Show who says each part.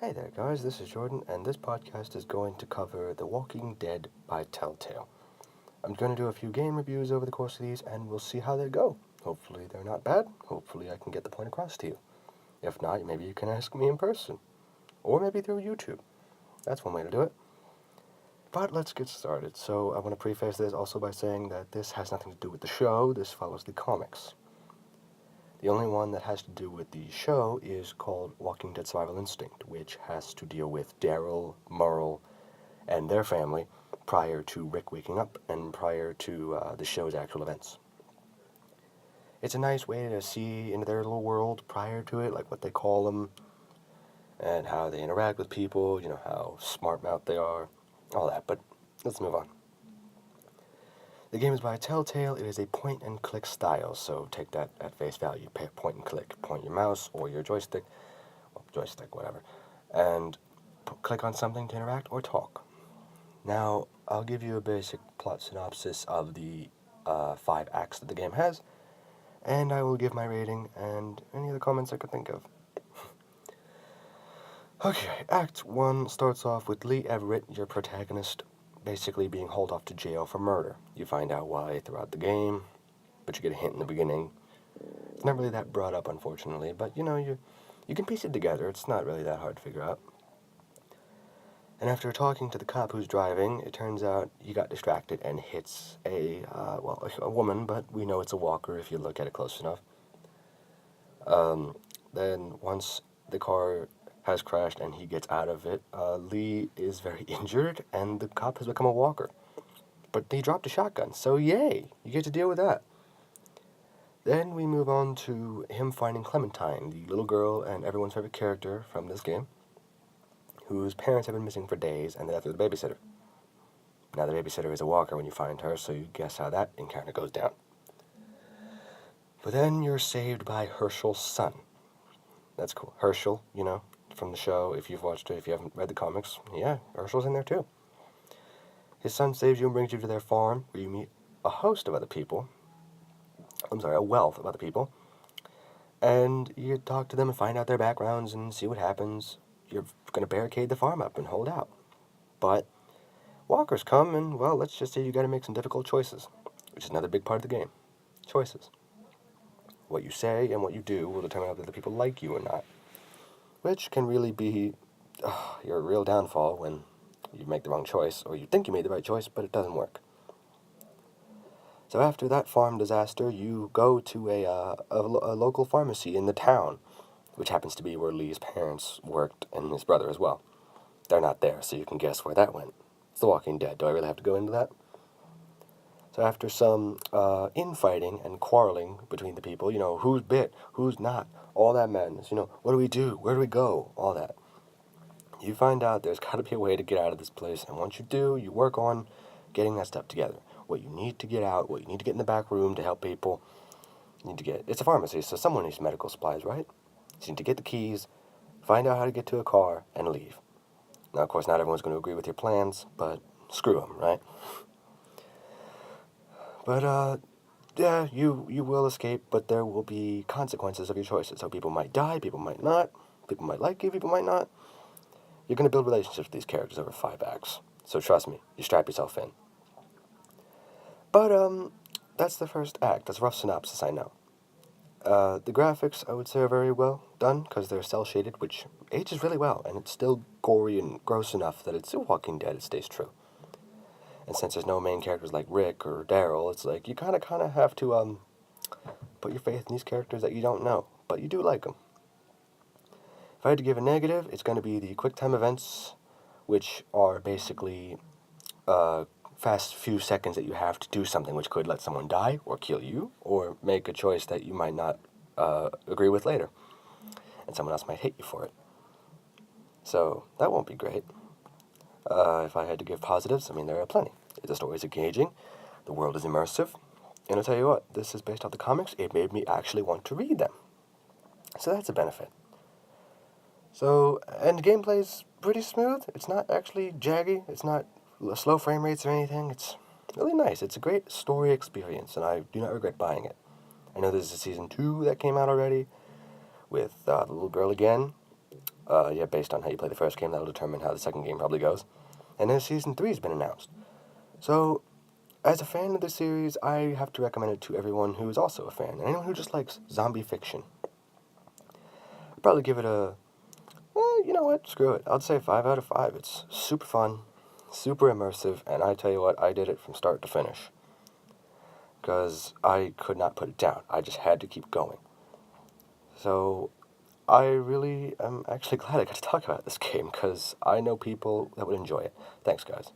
Speaker 1: Hey there, guys, this is Jordan, and this podcast is going to cover The Walking Dead by Telltale. I'm going to do a few game reviews over the course of these, and we'll see how they go. Hopefully, they're not bad. Hopefully, I can get the point across to you. If not, maybe you can ask me in person, or maybe through YouTube. That's one way to do it. But let's get started. So, I want to preface this also by saying that this has nothing to do with the show, this follows the comics. The only one that has to do with the show is called Walking Dead Survival Instinct, which has to deal with Daryl, Merle, and their family prior to Rick waking up and prior to the show's actual events. It's a nice way to see into their little world prior to it, like what they call them, and how they interact with people, how smart mouth they are, all that. But let's move on. The game is by Telltale. It is a point and click style, so take that at face value. Point and click. Point your mouse or your joystick, whatever, and click on something to interact or talk. Now, I'll give you a basic plot synopsis of the 5 acts that the game has, and I will give my rating and any other comments I could think of. Okay, Act 1 starts off with Lee Everett, your protagonist, basically being hauled off to jail for murder. You find out why throughout the game, but you get a hint in the beginning. It's not really that brought up, unfortunately, but you can piece it together. It's not really that hard to figure out. And after talking to the cop who's driving, it turns out he got distracted and hits a woman, but we know it's a walker if you look at it close enough. Then once the car has crashed and he gets out of it, Lee is very injured and the cop has become a walker. But he dropped a shotgun, so yay, you get to deal with that. Then we move on to him finding Clementine, the little girl and everyone's favorite character from this game, whose parents have been missing for days and they're after the babysitter. Now, the babysitter is a walker when you find her, so you guess how that encounter goes down. But then you're saved by Hershel's son. That's cool. Hershel, from the show, if you've watched it, if you haven't read the comics, yeah, Hershel's in there too. His son saves you and brings you to their farm, where you meet a host of other people. A wealth of other people. And you talk to them and find out their backgrounds and see what happens. You're going to barricade the farm up and hold out. But walkers come, and, well, let's just say you got to make some difficult choices, which is another big part of the game. Choices. What you say and what you do will determine whether the people like you or not, which can really be your real downfall when you make the wrong choice, or you think you made the right choice, but it doesn't work. So after that farm disaster, you go to a local pharmacy in the town, which happens to be where Lee's parents worked and his brother as well. They're not there, so you can guess where that went. It's The Walking Dead. Do I really have to go into that? So after some infighting and quarreling between the people, who's bit, who's not, all that madness, what do we do, where do we go, all that. You find out there's got to be a way to get out of this place, and once you do, you work on getting that stuff together. What you need to get out, what you need to get in the back room to help people, you need to get, it's a pharmacy, so someone needs medical supplies, right? So you need to get the keys, find out how to get to a car, and leave. Now, of course, not everyone's going to agree with your plans, but screw them, right? But, yeah, you will escape, but there will be consequences of your choices. So people might die, people might not, people might like you, people might not. You're going to build relationships with these characters over 5 acts. So trust me, you strap yourself in. But, that's the first act. That's a rough synopsis, I know. The graphics, I would say, are very well done, because they're cel-shaded, which ages really well, and it's still gory and gross enough that it's still Walking Dead, it stays true. And since there's no main characters like Rick or Daryl, it's like you kind of have to put your faith in these characters that you don't know, but you do like them. If I had to give a negative, it's going to be the quick time events, which are basically fast few seconds that you have to do something which could let someone die or kill you or make a choice that you might not agree with later, and someone else might hate you for it. So that won't be great. If I had to give positives, there are plenty. The story is engaging, the world is immersive, and I'll tell you what, this is based off the comics. It made me actually want to read them. So that's a benefit. So, and the gameplay's pretty smooth. It's not actually jaggy. It's not slow frame rates or anything. It's really nice. It's a great story experience, and I do not regret buying it. I know there's a season 2 that came out already with the little girl again. Yeah, based on how you play the first game, that'll determine how the second game probably goes. And then Season 3 has been announced. So, as a fan of the series, I have to recommend it to everyone who is also a fan, and anyone who just likes zombie fiction. I'd probably give it a, you know what, screw it. I'd say 5 out of 5. It's super fun, super immersive, and I tell you what, I did it from start to finish. Because I could not put it down. I just had to keep going. So, I really am actually glad I got to talk about this game, because I know people that would enjoy it. Thanks, guys.